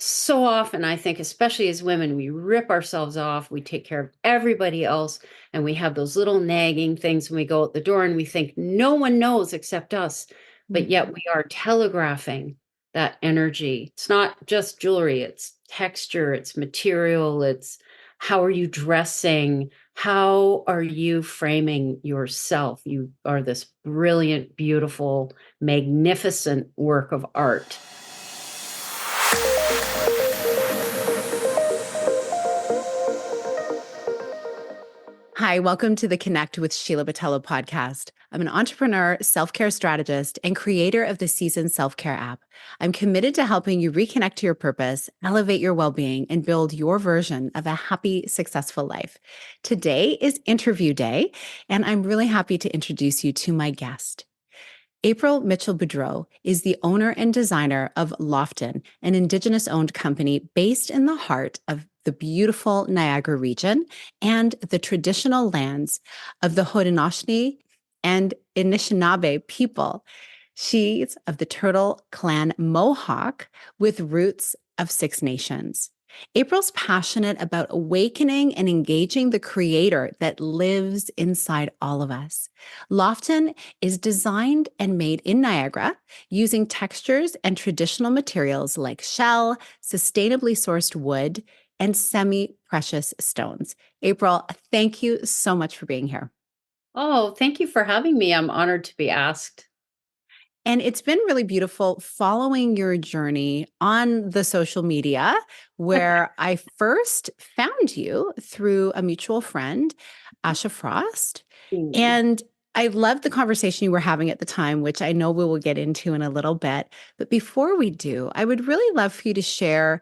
so often, I think, especially as women, we rip ourselves off, we take care of everybody else, and we have those little nagging things when we go out the door and we think no one knows except us. But yet Mhm. we are telegraphing that energy. It's not just jewelry, it's texture, it's material, it's how are you dressing? How are you framing yourself? You are this brilliant, beautiful, magnificent work of art. Hi, welcome to the Connect with Sheila Botello podcast. I'm an entrepreneur, self care strategist, and creator of the Season Self Care app. I'm committed to helping you reconnect to your purpose, elevate your well being, and build your version of a happy, successful life. Today is interview day, and I'm really happy to introduce you to my guest. April Mitchell-Boudreau is the owner and designer of Lofttan, an Indigenous owned company based in the heart of the beautiful Niagara region and the traditional lands of the Haudenosaunee and Anishinaabe people. She's of the Turtle Clan Mohawk with roots of Six Nations. April's passionate about awakening and engaging the creator that lives inside all of us. Lofttan is designed and made in Niagara using textures and traditional materials like shell, sustainably sourced wood, and semi precious stones. April, thank you so much for being here. Oh, thank you for having me. I'm honored to be asked. And it's been really beautiful following your journey on the social media, where I first found you through a mutual friend, Asha Frost. Mm. And I loved the conversation you were having at the time, which I know we will get into in a little bit. But before we do, I would really love for you to share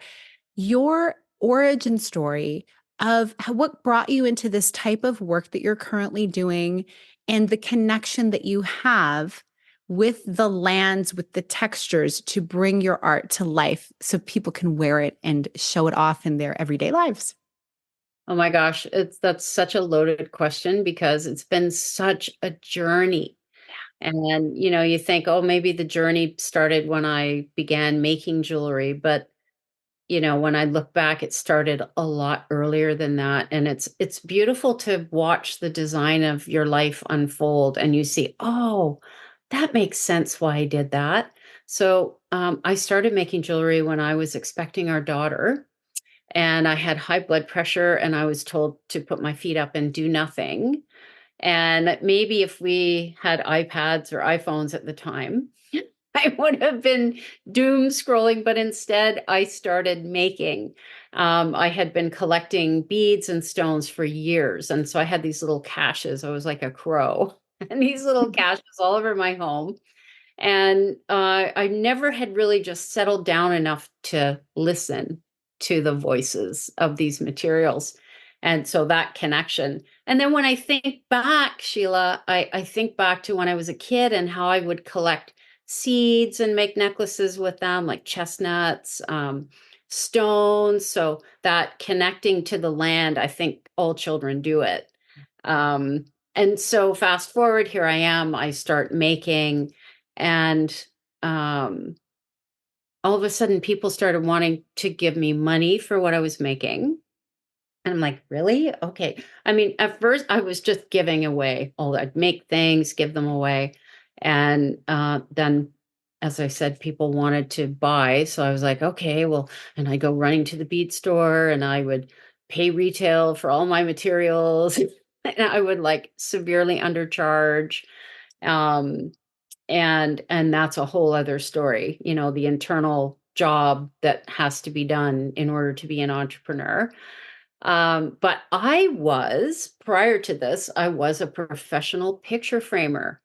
your origin story of what brought you into this type of work that you're currently doing and the connection that you have with the lands, with the textures to bring your art to life so people can wear it and show it off in their everyday lives. Oh my gosh, that's such a loaded question because it's been such a journey. And you think, oh, maybe the journey started when I began making jewelry, but when I look back, it started a lot earlier than that. And it's beautiful to watch the design of your life unfold and you see, oh, that makes sense why I did that. So I started making jewelry when I was expecting our daughter, and I had high blood pressure, and I was told to put my feet up and do nothing. And maybe if we had iPads or iPhones at the time, I would have been doom scrolling, but instead I started making. I had been collecting beads and stones for years. And so I had these little caches. I was like a crow, and these little caches all over my home. And I never had really just settled down enough to listen to the voices of these materials. And so that connection. And then when I think back, Sheila, I think back to when I was a kid and how I would collect seeds and make necklaces with them, like chestnuts, stones. So that connecting to the land, I think all children do it. Um, and so fast forward, here I am, I start making, and um, all of a sudden people started wanting to give me money for what I was making. And I'm like, really? Okay. I mean, at first I was just giving away all I'd make things, give them away. And then, as I said, people wanted to buy. So I was like, okay, well, and I go running to the bead store and I would pay retail for all my materials. And I would like severely undercharge. Um, and that's a whole other story, the internal job that has to be done in order to be an entrepreneur. But prior to this, I was a professional picture framer.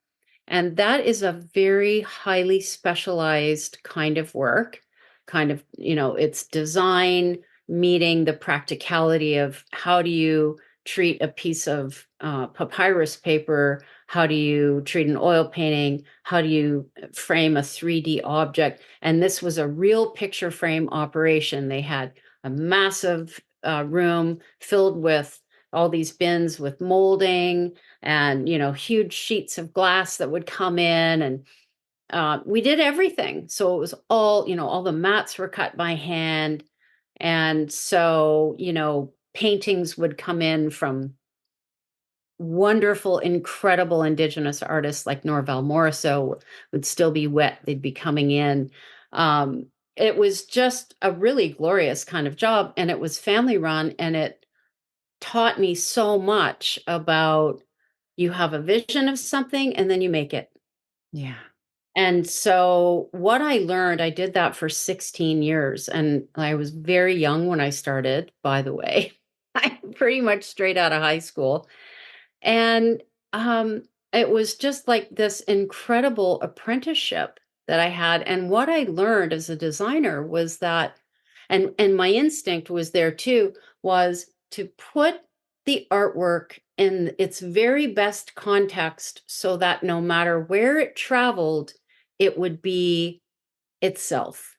And that is a very highly specialized kind of work. It's design meeting the practicality of how do you treat a piece of papyrus paper? How do you treat an oil painting? How do you frame a 3D object? And this was a real picture frame operation. They had a massive room filled with all these bins with molding and huge sheets of glass that would come in, and we did everything. So it was all, all the mats were cut by hand. And so, paintings would come in from wonderful, incredible Indigenous artists like Norval Morrisseau would still be wet. They'd be coming in. Um, it was just a really glorious kind of job. And it was family run. And it taught me so much about you have a vision of something and then you make it. Yeah. And so what I learned, I did that for 16 years. And I was very young when I started, by the way. I'm pretty much straight out of high school. And it was just like this incredible apprenticeship that I had. And what I learned as a designer was that, and my instinct was there too, was to put the artwork in its very best context so that no matter where it traveled, it would be itself.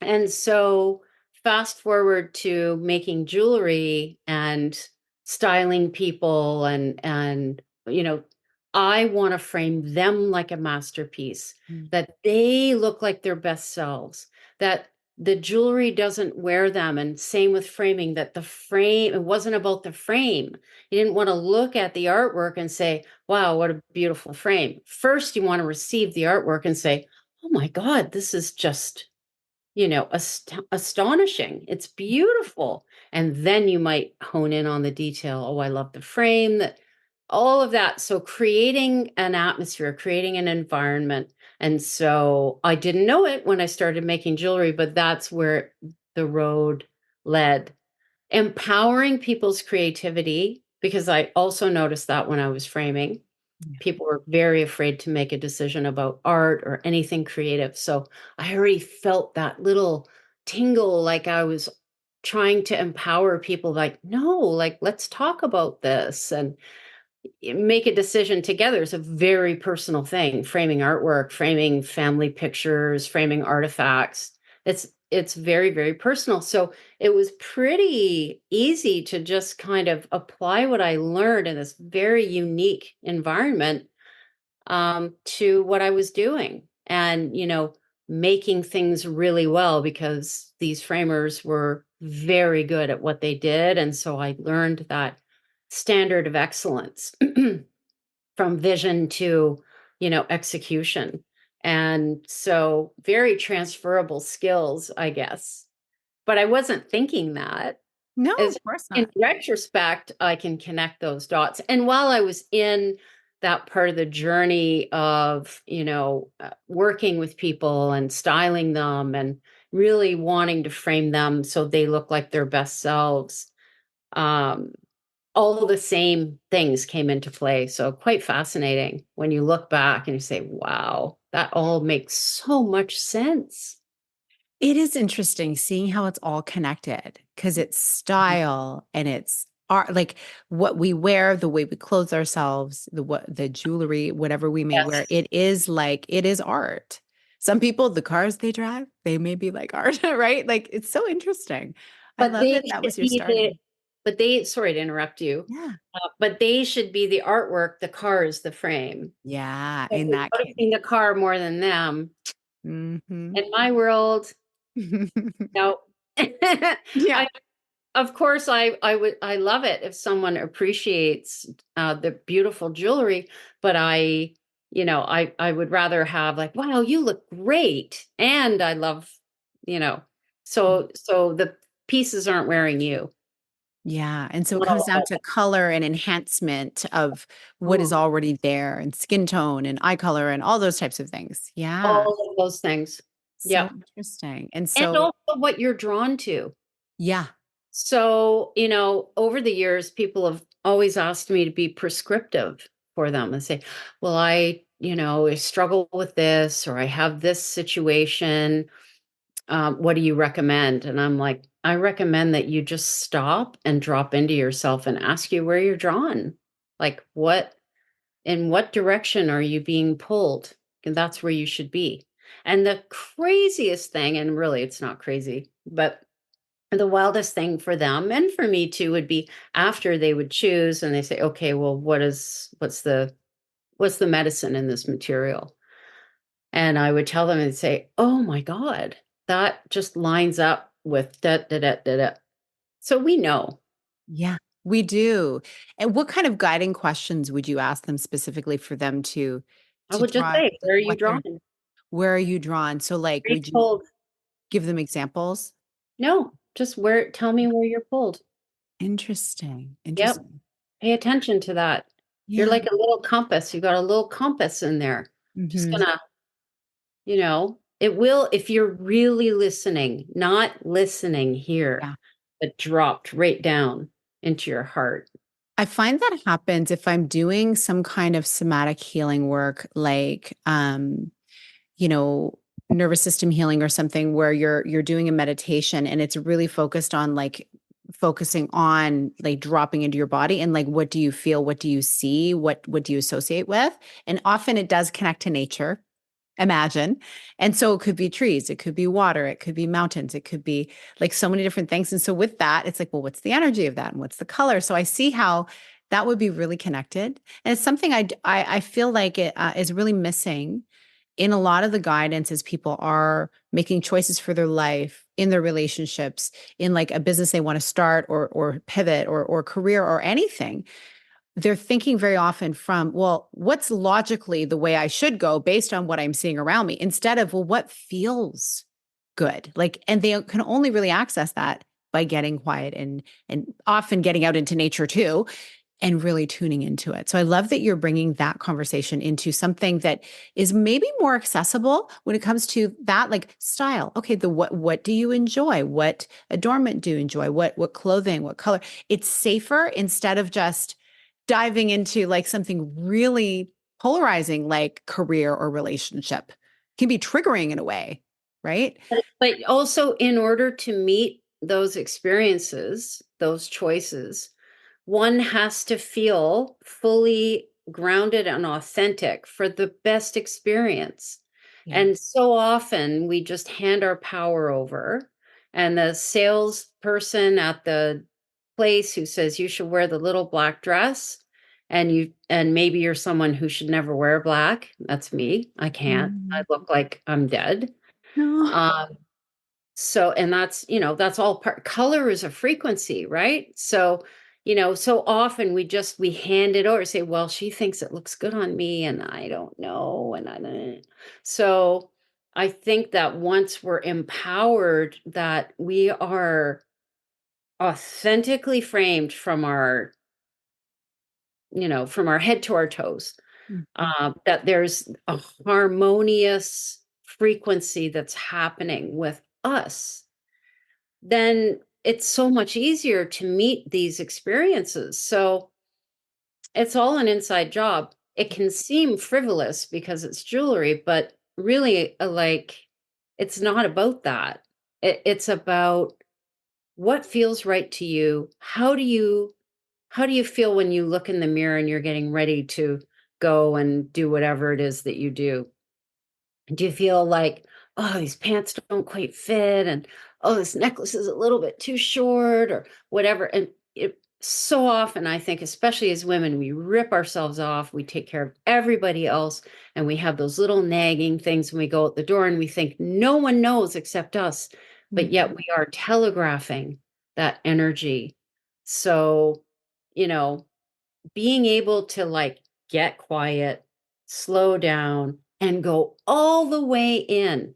And so fast forward to making jewelry and styling people and I want to frame them like a masterpiece, Mm. that they look like their best selves, that the jewelry doesn't wear them, and same with framing, that the frame, it wasn't about the frame. You didn't want to look at the artwork and say, wow, what a beautiful frame. First you want to receive the artwork and say, oh my god, this is just astonishing. It's beautiful. And then you might hone in on the detail. Oh, I love the frame, that all of that. So creating an atmosphere, creating an environment. And so I didn't know it when I started making jewelry, but that's where the road led. Empowering people's creativity, because I also noticed that when I was framing Yeah. people were very afraid to make a decision about art or anything creative. So I already felt that little tingle, like I was trying to empower people, like, no, like, let's talk about this and make a decision together. It's a very personal thing. Framing artwork, framing family pictures, framing artifacts. It's very, very personal. So it was pretty easy to just kind of apply what I learned in this very unique environment to what I was doing. And, making things really well, because these framers were very good at what they did. And so I learned that standard of excellence from vision to, execution. And so very transferable skills, I guess. But I wasn't thinking that. No, As of course in not. retrospect, I can connect those dots. And while I was in that part of the journey of, working with people and styling them and really wanting to frame them so they look like their best selves, um, all the same things came into play. So quite fascinating when you look back and you say, wow, that all makes so much sense. It is interesting seeing how it's all connected because it's style and it's art, like what we wear, the way we clothe ourselves, the jewelry, whatever we may wear. Yes. It is art. Some people, the cars they drive, they may be like art, right? Like it's so interesting. I But love they that that should was your be the starting. but they sorry to interrupt you, Yeah. but they should be the artwork, the car is the frame. Yeah. If In you're that case. noticing the car more than them, Hmm. in my world, no. Yeah. I of course, I love it if someone appreciates, the beautiful jewelry, but I would rather have like, "Wow, you look great," and I love, you know so the pieces aren't wearing you. Yeah, and so it Not comes all down about to color and enhancement of what is mm, already there and skin tone and eye color and all those types of things. Yeah, all of those things. so Yep. interesting. And And so also what you're drawn to. yeah. So, over the years, people have always asked me to be prescriptive for them and say, well, I struggle with this, or I have this situation. What do you recommend? And I'm like, I recommend that you just stop and drop into yourself and ask you where you're drawn. Like, in what direction are you being pulled? And that's where you should be. And the craziest thing, and really it's not crazy, but the wildest thing for them and for me too would be after they would choose and they say, okay, well, what's the medicine in this material? And I would tell them and say, oh my God, that just lines up with da da da da da. So we know. Yeah, we do. And what kind of guiding questions would you ask them specifically for them I to would just draw say, like where are you what they're drawing? where are you drawn? So like Are you would you pulled? give them examples? No, just where, tell me where you're pulled. Interesting. Yep. Interesting. Pay attention to that. You're Yeah. like a little compass. You got a little compass in there. Just Hmm. gonna, it will, if you're really listening, not listening here, Yeah. but dropped right down into your heart. I find that happens if I'm doing some kind of somatic healing work, like you know, nervous system healing or something where you're doing a meditation and it's really focused on like focusing on like dropping into your body and like what do you feel, what do you see, what do you associate with? And often it does connect to nature. Imagine. And so it could be trees, it could be water, it could be mountains, it could be like so many different things. And so with that, it's like, well, what's the energy of that and what's the color? So I see how that would be really connected. And it's something I feel like it is really missing in a lot of the guidance as people are making choices for their life, in their relationships, in like a business they want to start or pivot or career or anything. They're thinking very often from, well, what's logically the way I should go based on what I'm seeing around me, instead of, well, what feels good? Like, and they can only really access that by getting quiet and often getting out into nature too and really tuning into it. So I love that you're bringing that conversation into something that is maybe more accessible when it comes to that, like style. Okay, the what do you enjoy? What adornment do you enjoy? What clothing, what color? It's safer instead of just diving into like something really polarizing like career or relationship. Can be triggering in a way, right? But also, in order to meet those experiences, those choices, one has to feel fully grounded and authentic for the best experience. Yeah. And so often we just hand our power over, and the salesperson at the place who says you should wear the little black dress, and maybe you're someone who should never wear black. That's me. I can't. I Mhm. look like I'm dead. No. Um, so, and that's all part, color is a frequency, right? So, so often we hand it over, say, well, she thinks it looks good on me and I don't know. And I don't. So I think that once we're empowered, that we are authentically framed from our head to our toes, Mhm. that there's a harmonious frequency that's happening with us, then it's so much easier to meet these experiences. So it's all an inside job. It can seem frivolous because it's jewelry, but really, it's not about that. It's about what feels right to you. How do you feel when you look in the mirror and you're getting ready to go and do whatever it is that you do? Do you feel like, oh, these pants don't quite fit, and oh, this necklace is a little bit too short, or whatever? And so often, I think, especially as women, we rip ourselves off, we take care of everybody else, and we have those little nagging things when we go out the door, and we think no one knows except us, but yet Mhm. we are telegraphing that energy. So, you know, being able to like get quiet, slow down, and go all the way in.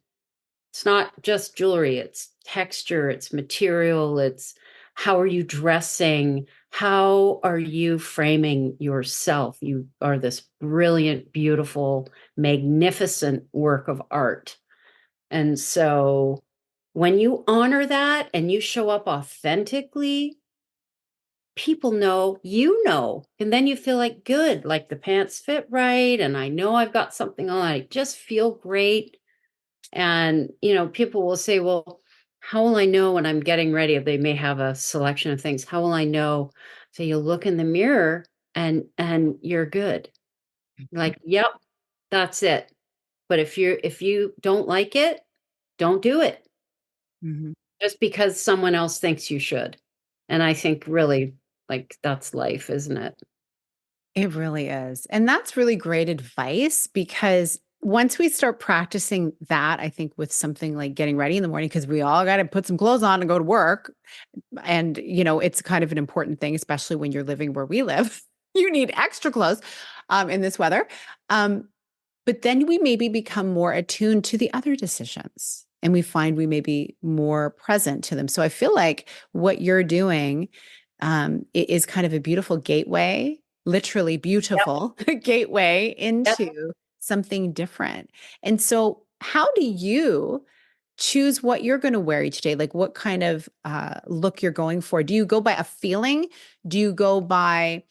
It's not just jewelry, it's texture, it's material, it's how are you dressing? How are you framing yourself? You are this brilliant, beautiful, magnificent work of art. And so when you honor that and you show up authentically, people know, and then you feel like good, like the pants fit right, and I know I've got something on. I just feel great. And, people will say, well, how will I know when I'm getting ready? They may have a selection of things. How will I know? So you look in the mirror and you're good. Like, yep, that's it. But if you don't like it, don't do it Mhm. just because someone else thinks you should. And I think really like that's life, isn't it? It really is. And that's really great advice because once we start practicing that, I think with something like getting ready in the morning, because we all got to put some clothes on and go to work. And, it's kind of an important thing, especially when you're living where we live. You need extra clothes in this weather. But then we maybe become more attuned to the other decisions and we find we may be more present to them. So I feel like what you're doing is kind of a beautiful gateway, literally Yep. beautiful gateway Yep. into something different. And so, how do you choose what you're going to wear each day? Like what kind of look you're going for? Do you go by a feeling? Do you go by,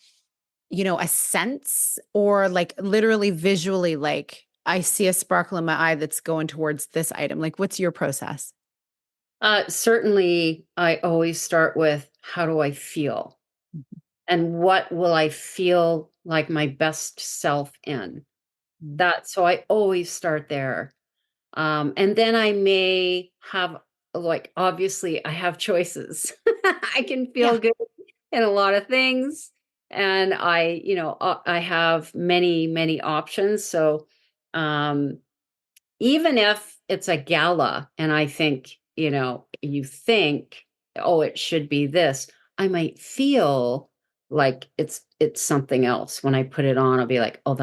a sense, or like literally visually, like I see a sparkle in my eye that's going towards this item? Like, what's your process? Certainly, I always start with how do I feel? Mhm. And what will I feel like my best self in? Mhm. So I always start there. And then I may have, like, obviously, I have choices. I can feel Yeah. good in a lot of things. And I have many, many options. So, um, even if it's a gala and I think, you think, oh, it should be this, I might feel like it's something else. When I put it on, I'll be like, oh,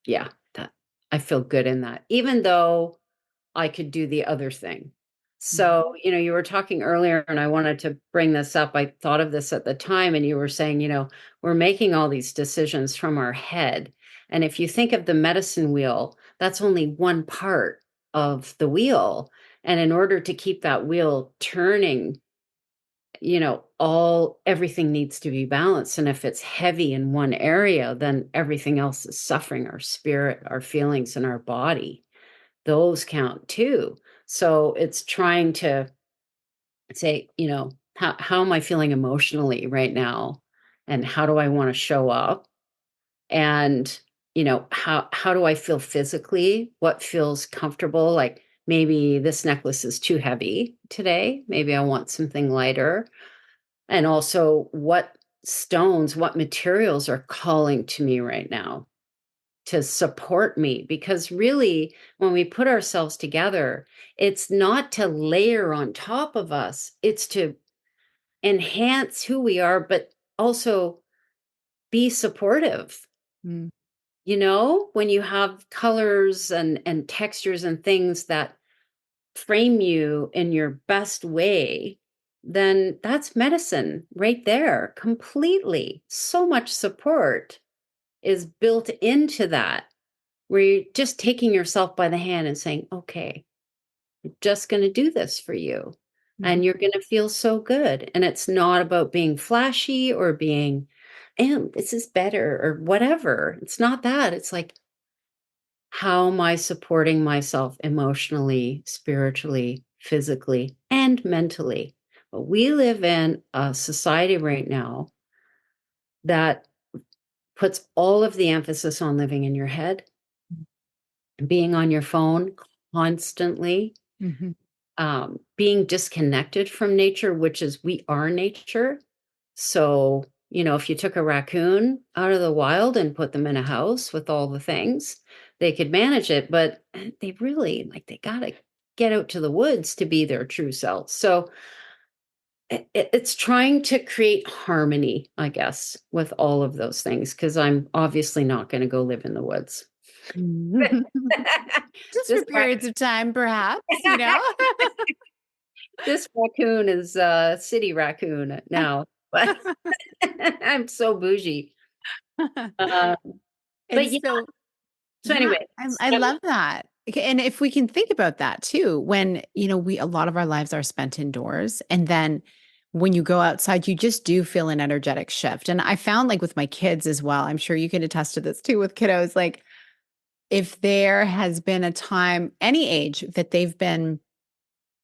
yeah, that I feel good in that. Even though I could do the other thing. Mhm. So, you were talking earlier, and I wanted to bring this up. I thought of this at the time, and you were saying, we're making all these decisions from our head. And if you think of the medicine wheel, that's only one part of the wheel. And in order to keep that wheel turning, everything needs to be balanced. And if it's heavy in one area, then everything else is suffering, our spirit, our feelings, and our body. Those count too. So it's trying to say, how am I feeling emotionally right now? And how do I want to show up? And, how do I feel physically? What feels comfortable? Like maybe this necklace is too heavy today. Maybe I want something lighter. And also what materials are calling to me right now to support me, because really when we put ourselves together, it's not to layer on top of us, it's to enhance who we are, but also be supportive. Mm. When you have colors and textures and things that frame you in your best way, then that's medicine right there completely. So much support is built into that, where you're just taking yourself by the hand and saying, okay, I'm just going to do this for you. Mhm. And you're going to feel so good. And it's not about being flashy or being, and this is better or whatever. It's not that. It's like, how am I supporting myself emotionally, spiritually, physically, and mentally? But we live in a society right now that puts all of the emphasis on living in your head, being on your phone constantly, Mhm. being disconnected from nature, which is we are nature. So, if you took a raccoon out of the wild and put them in a house with all the things, they could manage it, but they really they got to get out to the woods to be their true selves. So, it's trying to create harmony, I guess, with all of those things, because I'm obviously not going to go live in the woods. Just for this periods of time, perhaps. This raccoon is a city raccoon now, but I'm so bougie. Uh, And but yeah, so, so yeah, anyway, I love that. Okay, and if we can think about that too, when, a lot of our lives are spent indoors, and then when you go outside, you just do feel an energetic shift. And I found like with my kids as well, I'm sure you can attest to this too with kiddos, like if there has been a time, any age, that they've been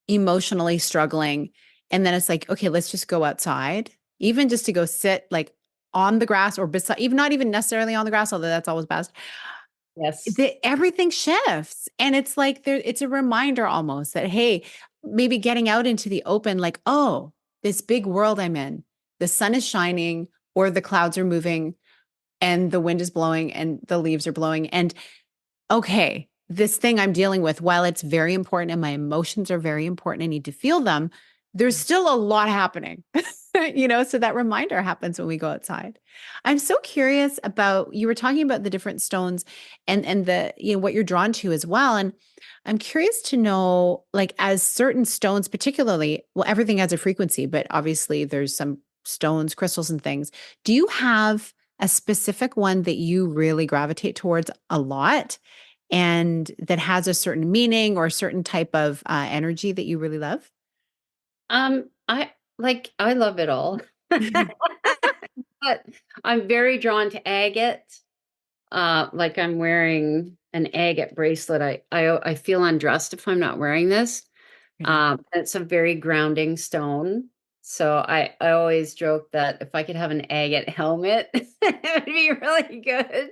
emotionally struggling, and then it's like, okay, let's just go outside, even just to go sit like on the grass or beside, even not even necessarily on the grass, although that's always best. yes, Everything shifts. And it's like it's a reminder almost that, hey, maybe getting out into the open, like, oh, this big world I'm in, the sun is shining or the clouds are moving and the wind is blowing and the leaves are blowing. And okay, this thing I'm dealing with, while it's very important and my emotions are very important, I need to feel them, there's still a lot happening. So that reminder happens when we go outside. I'm so curious about, you were talking about the different stones and the, what you're drawn to as well. And I'm curious to know, like, as certain stones, particularly, well, everything has a frequency, but obviously there's some stones, crystals, and things. Do you have a specific one that you really gravitate towards a lot and that has a certain meaning or a certain type of energy that you really love? I love it all. But I'm very drawn to agate. Like I'm wearing an agate bracelet. I feel undressed if I'm not wearing this. Pretty. It's a very grounding stone. So I always joke that if I could have an agate helmet, it would be really good.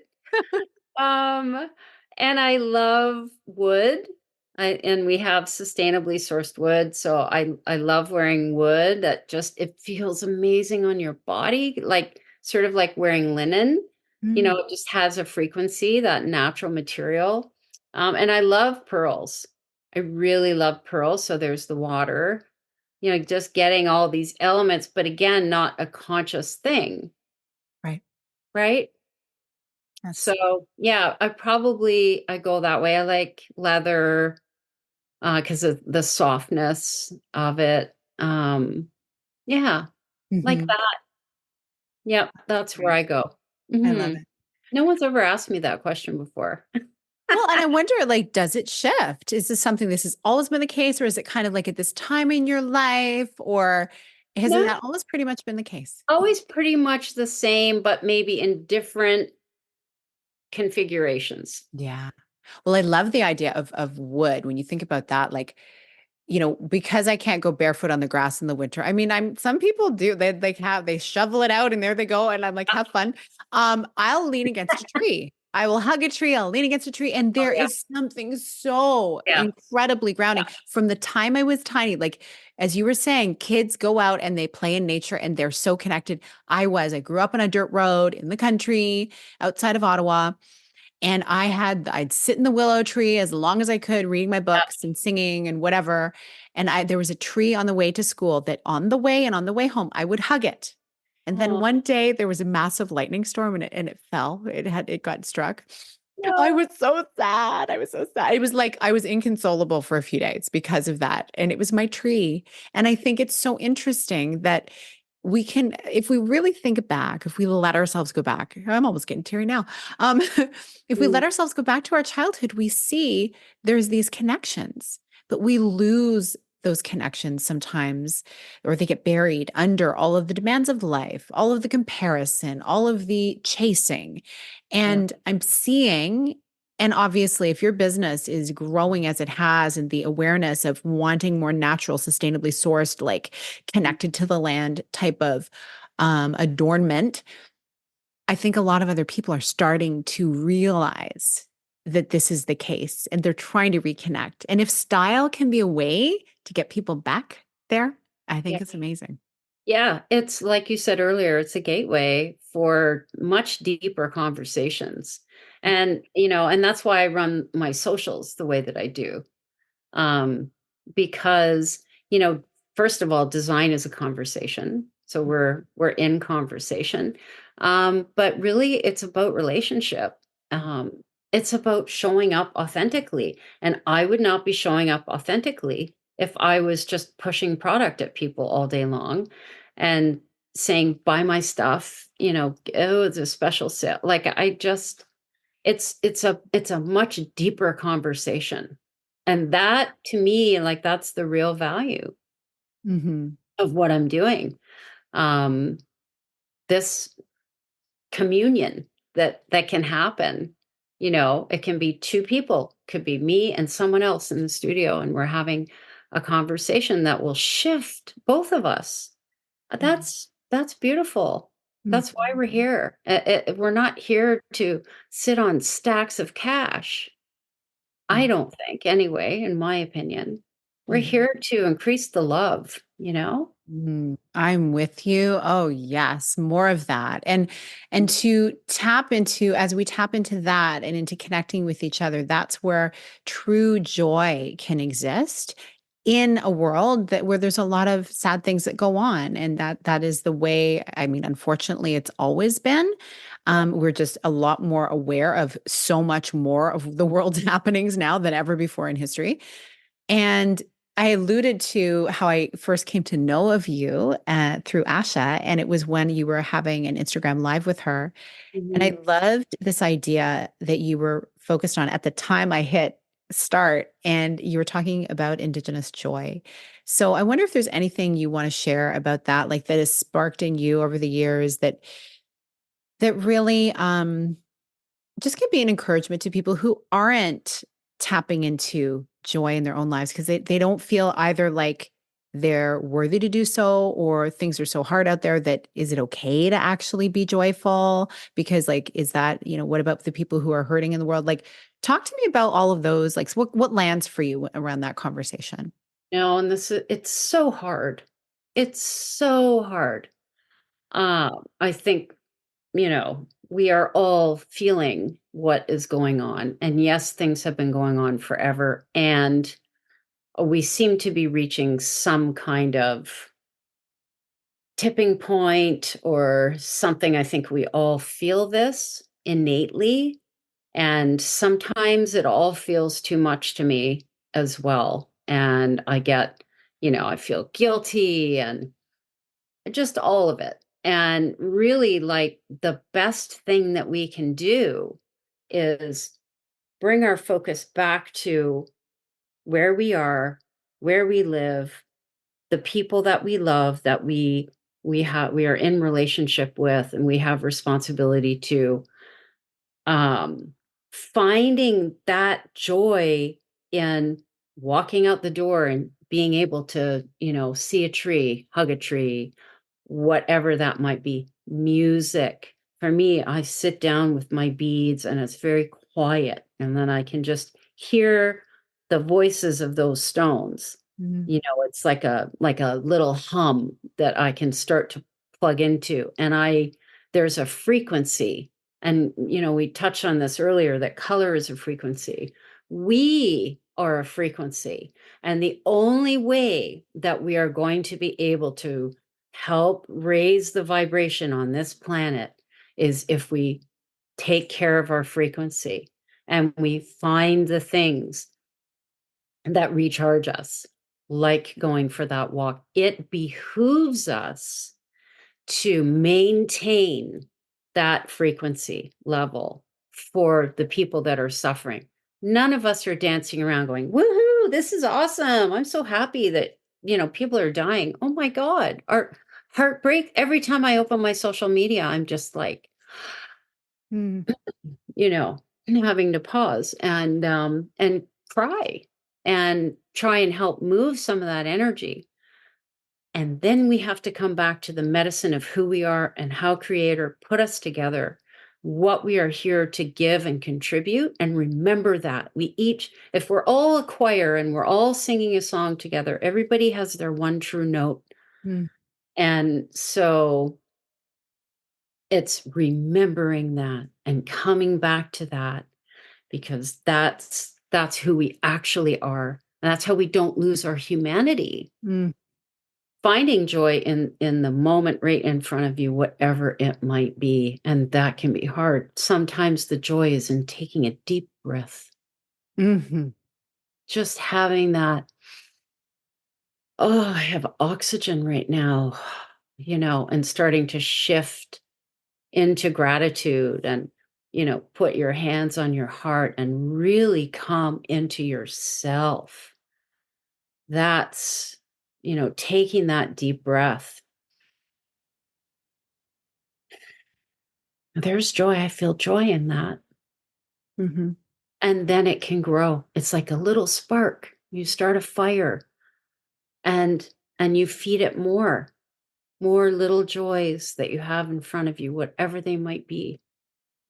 Um, and I love wood. And we have sustainably sourced wood, so I love wearing wood that just it feels amazing on your body, like sort of like wearing linen. Mm, It just has a frequency, that natural material. And I love pearls. I really love pearls. So there's the water, just getting all these elements, but again, not a conscious thing, right. right? Yes. So yeah, I go that way. I like leather because of the softness of it. Yeah, like Hmm. that. Yep, that's where Great. I go. I love hmm it. No one's ever asked me that question before. Well, and I wonder, like, does it shift? Is this something this has always been the case, or is it kind of like at this time in your life, or has No, that always pretty much been the case? always pretty much the same, but maybe in different configurations. Yeah. Well, I love the idea of wood. When you think about that, like, because I can't go barefoot on the grass in the winter. I mean, some people do. They shovel it out and there they go. And I'm like, have fun. I'll lean against a tree. I will hug a tree. I'll lean against a tree. And Oh there yeah, is something so yeah. incredibly Yeah. grounding from the time I was tiny. Like, as you were saying, kids go out and they play in nature and they're so connected. I grew up on a dirt road in the country outside of Ottawa. And I'd sit in the willow tree as long as I could, reading my Yeah. books and singing and whatever. And there was a tree on the way to school that on the way and on the way home, I would hug it. And then Oh, one day there was a massive lightning storm and it fell. It got struck. I no. was so sad. I was so sad. It was like I was inconsolable for a few days because of that. And it was my tree. And I think it's so interesting that we can, if we really think back, if we let ourselves go back, I'm almost getting teary now. Um, if we Mm, let ourselves go back to our childhood, we see there's these connections, but we lose those connections sometimes, or they get buried under all of the demands of life, all of the comparison, all of the chasing. yeah. And I'm seeing, and obviously, if your business is growing as it has, and the awareness of wanting more natural, sustainably sourced, like connected to the land type of adornment, I think a lot of other people are starting to realize that this is the case and they're trying to reconnect. And if style can be a way to get people back there, I Yeah. think it's amazing. Yeah, it's like you said earlier, it's a gateway for much deeper conversations. And that's why I run my socials the way that I do. Um, because, first of all, design is a conversation. So we're in conversation. But really it's about relationship. Um, it's about showing up authentically. And I would not be showing up authentically if I was just pushing product at people all day long and saying, buy my stuff, oh, it's a special sale. Like I just it's a much deeper conversation. And that to me, like that's the real value Hmm. of what I'm doing. Um, this communion that can happen, it can be two people, could be me and someone else in the studio, and we're having a conversation that will shift both of us. That's beautiful. That's why Hmm. we're here. We're not here to sit on stacks of cash. I Yeah. don't think, anyway, in my opinion. We're here to increase the love, you know? I'm with you. Oh, yes, more of that. And to tap into as we tap into that and into connecting with each other, that's where true joy can exist in a world that where there's a lot of sad things that go on. And that is the way, I mean, unfortunately, it's always been. We're just a lot more aware of so much more of the world's happenings now than ever before in history. And I alluded to how I first came to know of you through Asha, and it was when you were having an Instagram live with her. And I Mhm. loved this idea that you were focused on at the time I hit start, and you were talking about Indigenous joy. So I wonder if there's anything you want to share about that, like that has sparked in you over the years that really just can be an encouragement to people who aren't tapping into joy in their own lives because they don't feel either like they're worthy to do so or things are so hard out there that is it okay to actually be joyful because like is that what about the people who are hurting in the world, like talk to me about all of those, like what lands for you around that conversation. And it's so hard. It's so hard. I think, we are all feeling what is going on. And yes, things have been going on forever. And we seem to be reaching some kind of tipping point or something. I think we all feel this innately. And sometimes it all feels too much to me as well. And I feel guilty and just all of it. And really, like, the best thing that we can do is bring our focus back to where we are, where we live, the people that we love, that we are in relationship with, and we have responsibility to, um, finding that joy in walking out the door and being able to, see a tree, hug a tree, whatever that might be. Music. For me, I sit down with my beads and it's very quiet. And then I can just hear the voices of those stones. Mhm. It's like a little hum that I can start to plug into. And there's a frequency. And we touched on this earlier that color is a frequency. We are a frequency. And the only way that we are going to be able to help raise the vibration on this planet is if we take care of our frequency and we find the things that recharge us, like going for that walk. It behooves us to maintain that frequency level for the people that are suffering. None of us are dancing around going, woohoo, this is awesome. I'm so happy that, people are dying. Oh my God. Our heartbreak. Every time I open my social media, I'm just like, Mm, you know, having to pause and cry and try and help move some of that energy. And then we have to come back to the medicine of who we are and how Creator put us together, what we are here to give and contribute. And remember that if we're all a choir and we're all singing a song together, everybody has their one true note. mm, And so it's remembering that and coming back to that because that's who we actually are. And that's how we don't lose our humanity. mm, Finding joy in the moment right in front of you, whatever it might be, and that can be hard. Sometimes the joy is in taking a deep breath, mhm, just having that, oh, I have oxygen right now, and starting to shift into gratitude and put your hands on your heart and really come into yourself. That's taking that deep breath. There's joy. I feel joy in that. mhm, And then it can grow. It's like a little spark. You start a fire and you feed it more little joys that you have in front of you, whatever they might be.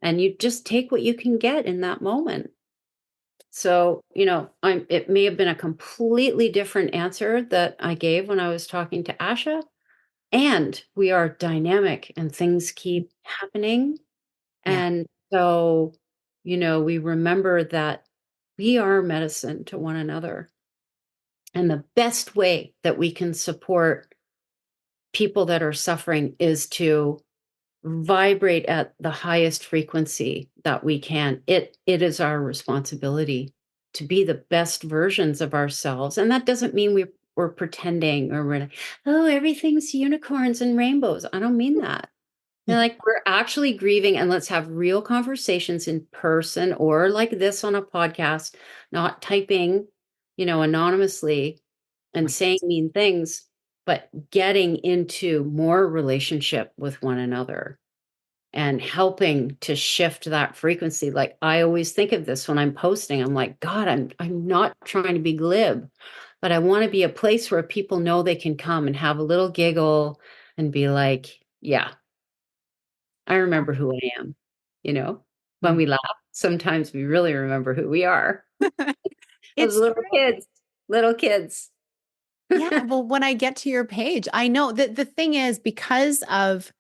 And you just take what you can get in that moment. So, it may have been a completely different answer that I gave when I was talking to Asha. And we are dynamic and things keep happening. Yeah. And so, we remember that we are medicine to one another. And the best way that we can support people that are suffering is to vibrate at the highest frequency that we can. It is our responsibility to be the best versions of ourselves. And that doesn't mean we're pretending or we're like, oh, everything's unicorns and rainbows. I don't mean that. And like we're actually grieving and let's have real conversations in person or like this on a podcast, not typing, anonymously and saying mean things, but getting into more relationship with one another and helping to shift that frequency. Like I always think of this when I'm posting. I'm like, God, I'm not trying to be glib, but I want to be a place where people know they can come and have a little giggle and be like, yeah, I remember who I am. You know, when Mm. we laugh, sometimes we really remember who we are. Those It's true. little kids. Yeah. Well, when I get to your page, I know that the thing is because of,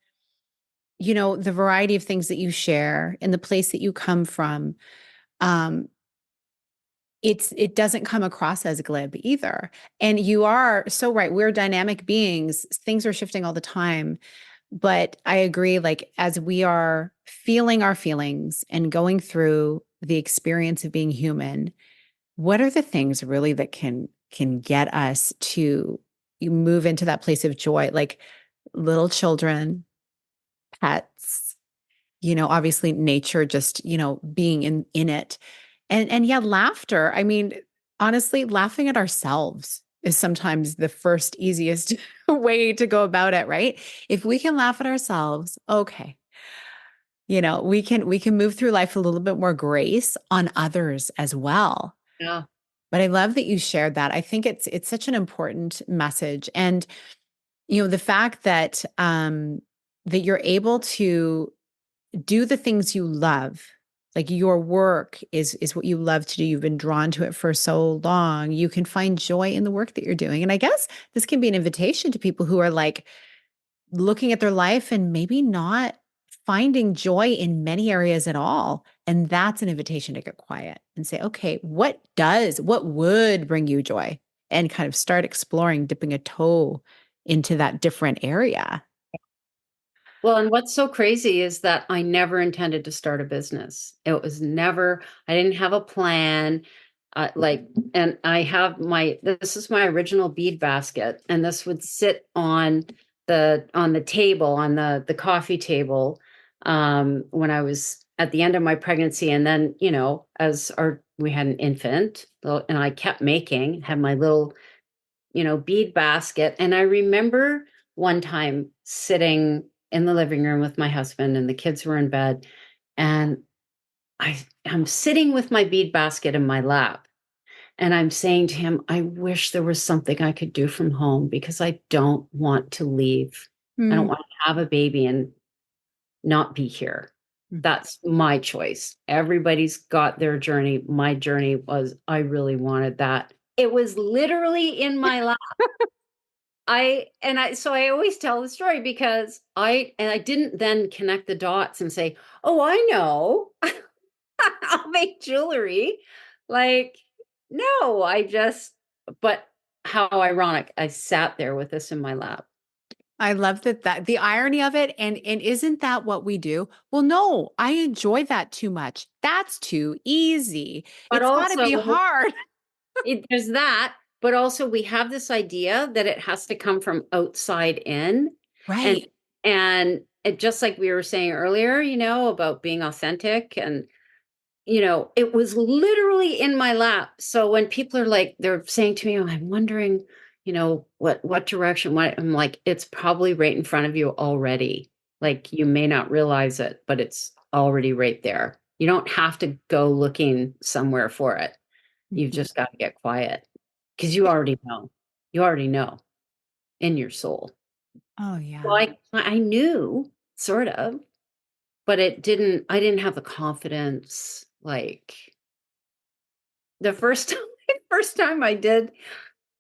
the variety of things that you share and the place that you come from, um, it doesn't come across as glib either. And you are so right. We're dynamic beings. Things are shifting all the time. But I agree, like as we are feeling our feelings and going through the experience of being human, what are the things really that can get us to you move into that place of joy? Like little children, pets, obviously nature, just, being in it. And yeah, laughter. I mean, honestly, laughing at ourselves is sometimes the first easiest way to go about it, right? If we can laugh at ourselves, okay, we can move through life a little bit more grace on others as well. Yeah. But I love that you shared that. I think it's such an important message. And the fact that that you're able to do the things you love, like your work is what you love to do. You've been drawn to it for so long. You can find joy in the work that you're doing. And I guess this can be an invitation to people who are like looking at their life and maybe not finding joy in many areas at all. And that's an invitation to get quiet and say, okay, what would bring you joy? And kind of start exploring, dipping a toe into that different area. Well, and what's so crazy is that I never intended to start a business. It was never, I didn't have a plan. And I have this is my original bead basket, and this would sit on the table, on the coffee table, when I was at the end of my pregnancy. And then, we had an infant, and I kept making, had my little bead basket. And I remember one time sitting in the living room with my husband and the kids were in bed. And I'm sitting with my bead basket in my lap. And I'm saying to him, I wish there was something I could do from home because I don't want to leave. I don't Mm. want to have a baby and not be here. That's my choice. Everybody's got their journey. My journey was I really wanted that. It was literally in my lap. So I always tell the story because I didn't then connect the dots and say, "Oh, I know. I'll make jewelry." Like, no, but how ironic. I sat there with this in my lap. I love that the irony of it, and isn't that what we do? Well, no, I enjoy that too much. That's too easy. But It's got to be also hard. there's that, but also we have this idea that it has to come from outside in. And Right. just like we were saying earlier, about being authentic and it was literally in my lap. So when people are like, they're saying to me, "Oh, I'm wondering, what direction, what," I'm like, it's probably right in front of you already. Like you may not realize it, but it's already right there. You don't have to go looking somewhere for it. You've Mhm. just got to get quiet because you already know. You already know in your soul. Oh Well, yeah. I knew sort of, but I didn't have the confidence, like, the first time, first time I did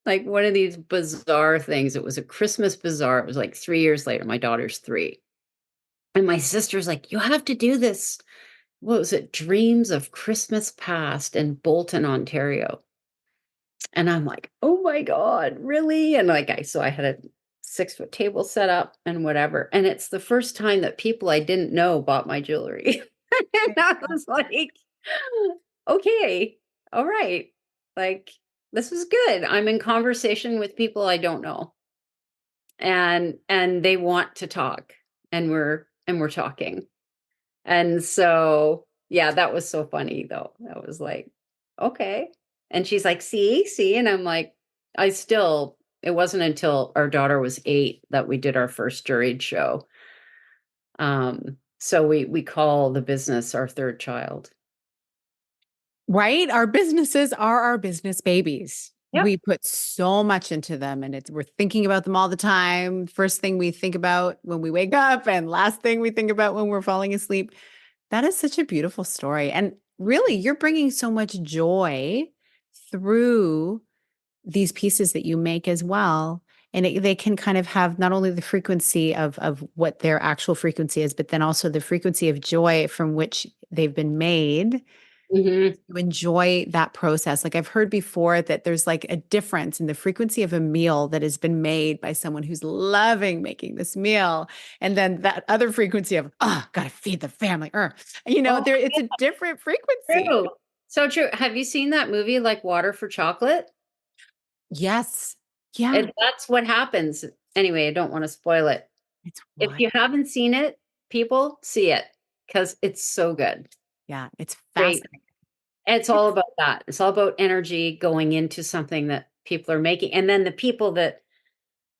like one of these bizarre things. It was a Christmas bazaar. It was like 3 years later. My daughter's 3. And my sister's like, you have to do this. What was it? Dreams of Christmas Past in Bolton, Ontario. And I'm like, oh my God, really? And like so I had a 6-foot table set up and whatever. And it's the first time that people I didn't know bought my jewelry. And I was like, okay, all right. Like this is good. I'm in conversation with people I don't know. And they want to talk and we're talking. And so, yeah, that was so funny though. That was like, okay. And she's like, see. And I'm like, it wasn't until our daughter was 8 that we did our first juried show. So we call the business our third child. Right? Our businesses are our business babies. Yep. We put so much into them and we're thinking about them all the time. First thing we think about when we wake up and last thing we think about when we're falling asleep. That is such a beautiful story. And really, you're bringing so much joy through these pieces that you make as well. And they can kind of have not only the frequency of what their actual frequency is, but then also the frequency of joy from which they've been made. Mm-hmm. You enjoy that process. Like I've heard before that there's like a difference in the frequency of a meal that has been made by someone who's loving making this meal. And then that other frequency of, gotta feed the family. Oh, There it's a different frequency. true. So true. Have you seen that movie like Water for Chocolate? Yes. Yeah. That's what happens. Anyway, I don't want to spoil it. It's If wild. you haven't seen it, people see it because it's so good. Yeah. It's Great. fascinating. It's all about that. It's all about energy going into something that people are making. And then the people that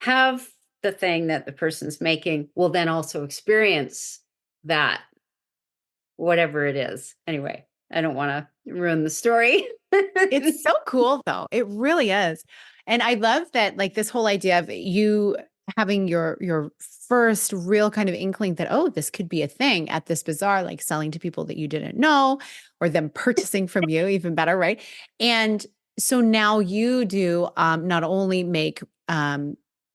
have the thing that the person's making will then also experience that, whatever it is. Anyway, I don't want to ruin the story. It's so cool though. It really is. And I love that like this whole idea of you having your first real kind of inkling that oh this could be a thing at this bazaar like selling to people that you didn't know or them purchasing from you even better, right? And so now you do not only make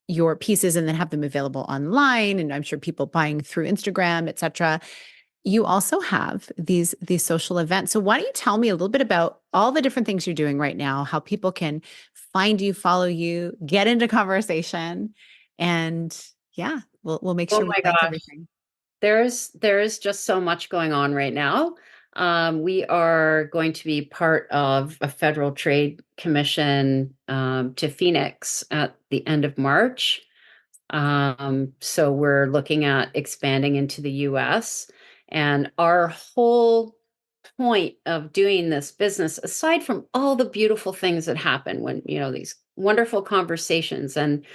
your pieces and then have them available online and I'm sure people buying through Instagram, etc. You also have these social events. So why don't you tell me a little bit about all the different things you're doing right now, how people can find you, follow you, get into conversation, and yeah, we'll make Oh sure we my link gosh. everything. There is just so much going on right now. We are going to be part of a federal trade commission to Phoenix at the end of March. So we're looking at expanding into the US. And our whole point of doing this business, aside from all the beautiful things that happen when, these wonderful conversations and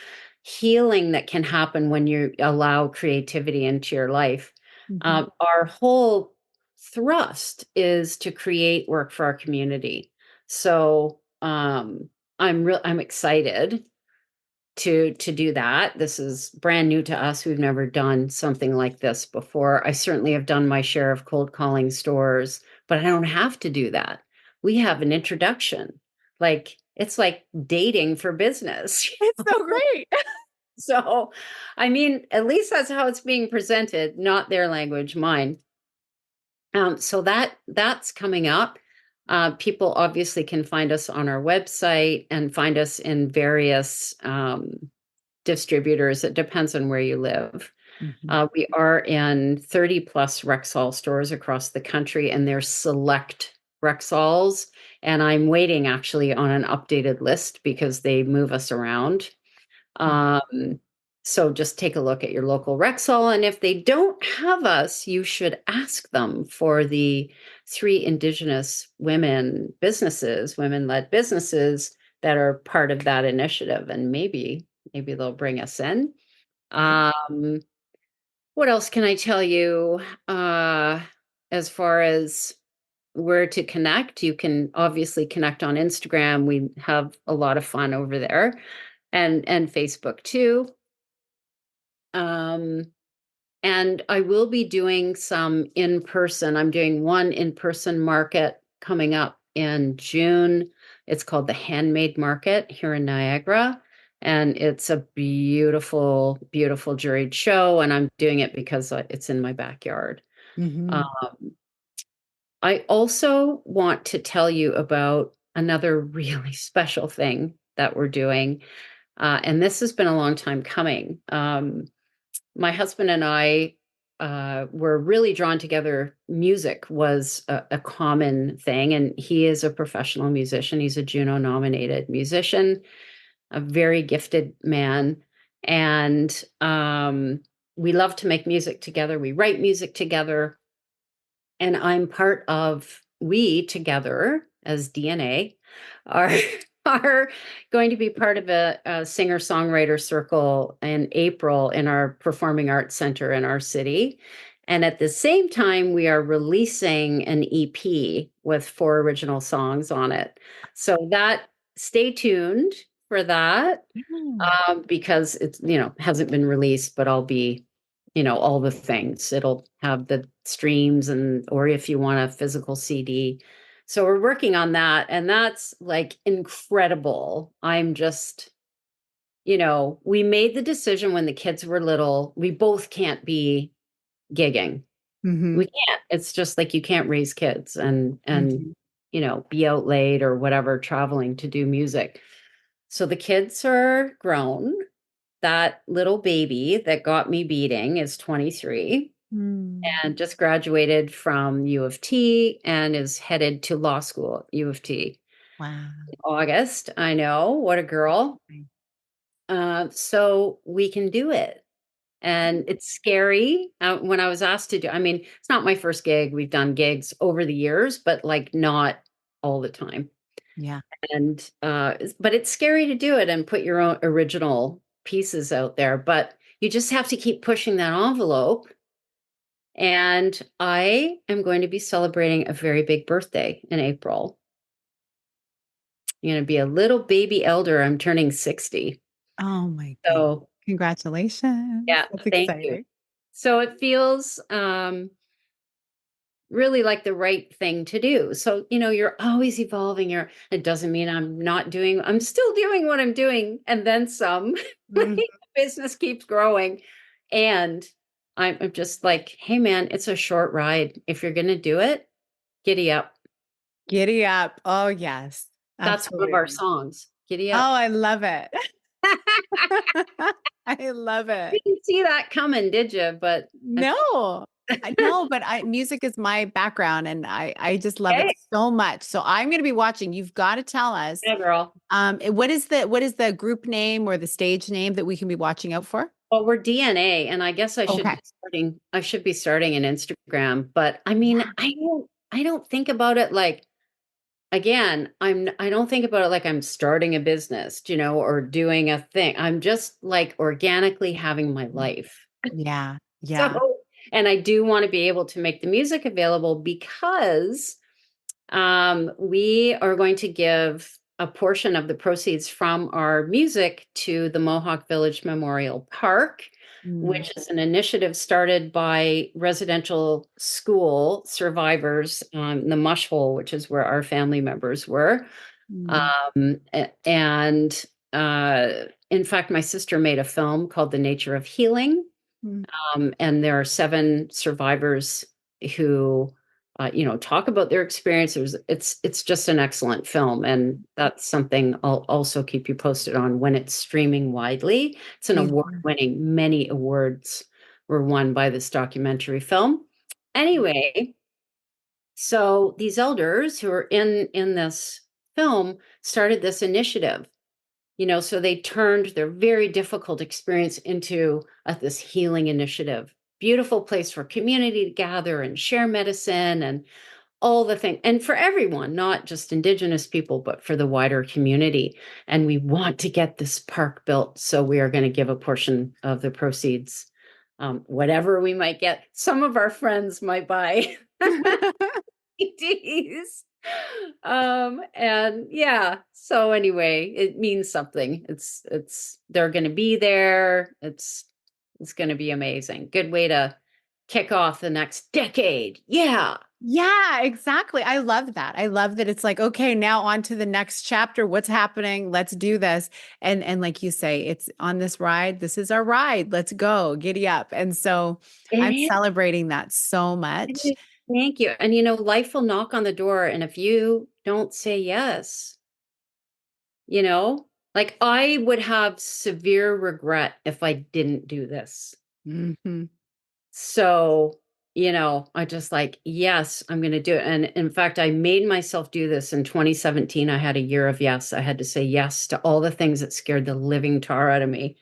healing that can happen when you allow creativity into your life, Mhm. our whole thrust is to create work for our community. So I'm excited to do that. This is brand new to us. We've never done something like this before. I certainly have done my share of cold calling stores, but I don't have to do that. We have an introduction. Like it's like dating for business. It's so great. So, I mean, at least that's how it's being presented, not their language, mine. So that's coming up. People obviously can find us on our website and find us in various distributors. It depends on where you live. Mhm. We are in 30 plus Rexall stores across the country, and they're select Rexalls. And I'm waiting actually on an updated list because they move us around. Um, so just take a look at your local Rexall. And if they don't have us, you should ask them for the 3 Indigenous women-led businesses that are part of that initiative. And maybe they'll bring us in. Right. Um, what else can I tell you? As far as where to connect, you can obviously connect on Instagram. We have a lot of fun over there, and Facebook too. Um, and I will be doing some in person. I'm doing one in person market coming up in June. It's called the Handmade Market here in Niagara. And it's a beautiful, beautiful juried show. And I'm doing it because it's in my backyard. Mm-hmm. Um, I also want to tell you about another really special thing that we're doing. And this has been a long time coming. My husband and I were really drawn together. Music was a common thing, and he is a professional musician. He's a Juno nominated musician, a very gifted man. And we love to make music together. We write music together. And I'm part of, we together as DNA are are going to be part of a singer-songwriter circle in April in our performing arts center in our city. And at the same time, we are releasing an EP with 4 original songs on it. So that, stay tuned for that, because it's, hasn't been released, but I'll be, all the things. It'll have the streams, and or if you want a physical CD. So we're working on that, and that's like incredible. I'm just, we made the decision when the kids were little, we both can't be gigging. Mm-hmm. We can't. It's just like you can't raise kids and Mm-hmm. be out late or whatever, traveling to do music. So the kids are grown. That little baby that got me beating is 23 Mm. and just graduated from U of T and is headed to law school at U of T Wow. in August. I know, what a girl. So we can do it. And it's scary. When I was asked to do, I mean, it's not my first gig. We've done gigs over the years, but like not all the time. Yeah. And but it's scary to do it and put your own original pieces out there, but you just have to keep pushing that envelope. And I am going to be celebrating a very big birthday in April. I'm going to be a little baby elder. I'm turning 60. Oh my goodness. So Congratulations. yeah, That's thank you. exciting. So it feels really like the right thing to do. So, you're always evolving. It doesn't mean I'm still doing what I'm doing and then some. Like, Mhm. business keeps growing. And I'm just like, hey man, it's a short ride. If you're going to do it, giddy up. Giddy up. Oh, yes. That's one of our Absolutely. songs. Giddy Oh, up. I love it. I love it. Didn't see that coming, did you? But I No. I know, but music is my background and I just love it okay, so much. So I'm going to be watching. You've got to tell us. yeah, girl. What is the group name or the stage name that we can be watching out for? Well, we're DNA, and I guess Okay. I should be starting an Instagram, but I mean, Yeah. I don't think about it like, again, I don't think about it like I'm starting a business, or doing a thing. I'm just like organically having my life. Yeah. Yeah. So, and I do want to be able to make the music available because we are going to give a portion of the proceeds from our music to the Mohawk Village Memorial Park, Mm, which is an initiative started by residential school survivors in the Mush Hole, which is where our family members were. mm, And in fact, my sister made a film called The Nature of Healing. mm. And there are 7 survivors who, talk about their experiences. It's just an excellent film, and that's something I'll also keep you posted on when it's streaming widely. It's an Please do. award-winning. Many awards were won by this documentary film. Anyway, so these elders who are in this film started this initiative. So they turned their very difficult experience into this healing initiative. Beautiful place for community to gather and share medicine and all the things. And for everyone, not just Indigenous people, but for the wider community. And we want to get this park built. So we are going to give a portion of the proceeds, whatever we might get. Some of our friends might buy CDs. And yeah, so anyway, it means something. It's they're going to be there. It's going to be amazing. Good way to kick off the next decade. Yeah. Yeah, exactly. I love that. I love that it's like, okay, now on to the next chapter. What's happening? Let's do this. And like you say, it's on this ride. This is our ride. Let's go. Giddy up. And so It I'm is. celebrating that so It much. is. Thank you. And life will knock on the door, and if you don't say yes, you know, like I would have severe regret if I didn't do this. Mhm. So, I just like, yes, I'm going to do it. And in fact, I made myself do this in 2017. I had a year of yes. I had to say yes to all the things that scared the living tar out of me.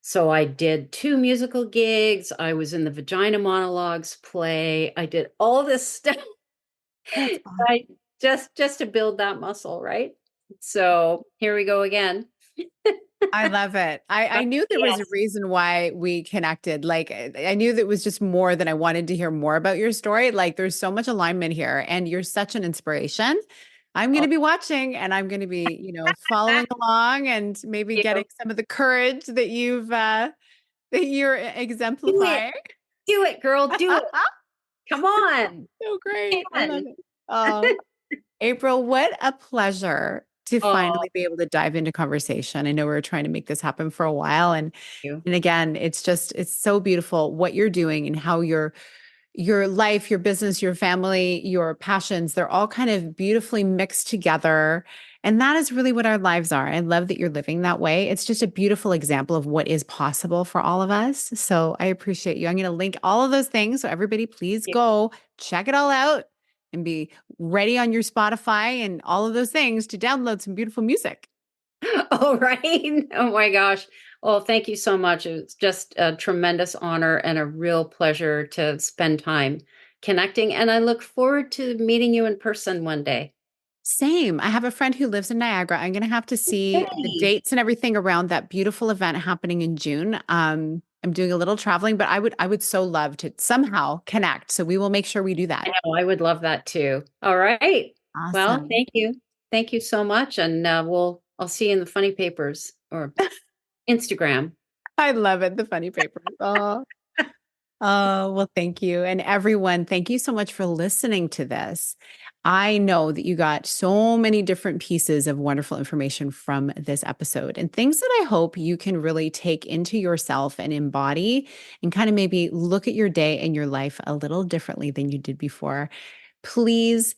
So I did 2 musical gigs. I was in the Vagina Monologues play. I did all this stuff. That's awesome. I just to build that muscle, right? So here we go again. I love it. I knew there was a Yes. reason why we connected. Like I knew that it was just more than I wanted to hear more about your story. Like there's so much alignment here and you're such an inspiration. I'm going Oh, to be watching and I'm going to be, following along and maybe thank getting you. some of the courage that that you're Do it. exemplifying. Do it, girl. Do it. Come on. So great. I love Can. it. Oh, April, what a pleasure to Oh, finally be able to dive into conversation. I know we were trying to make this happen for a while you. and again, it's so beautiful what you're doing and how your life, your business, your family, your passions, they're all kind of beautifully mixed together. And that is really what our lives are. I love that you're living that way. It's just a beautiful example of what is possible for all of us. So I appreciate you. I'm going to link all of those things. So everybody, please go check it all out and be ready on your Spotify and all of those things to download some beautiful music. Oh, right. Oh my gosh. Well, thank you so much. It was just a tremendous honor and a real pleasure to spend time connecting. And I look forward to meeting you in person one day. Same. I have a friend who lives in Niagara. I'm going to have to see the Yay. dates and everything around that beautiful event happening in June. I'm doing a little traveling, but I would so love to somehow connect. So we will make sure we do I that. know. I would love that too. All right. Well, Awesome. thank you. Thank you so much. And I'll see you in the funny papers or Instagram. I love it. The funny paper. Oh. Oh, well, thank you. And everyone, thank you so much for listening to this. I know that you got so many different pieces of wonderful information from this episode and things that I hope you can really take into yourself and embody and kind of maybe look at your day and your life a little differently than you did before. Please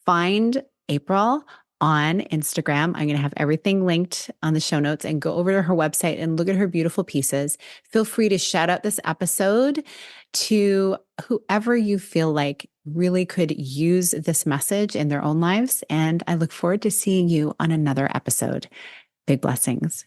find April on Instagram. I'm going to have everything linked on the show notes and go over to her website and look at her beautiful pieces. Feel free to shout out this episode to whoever you feel like really could use this message in their own lives. And I look forward to seeing you on another episode. Big blessings.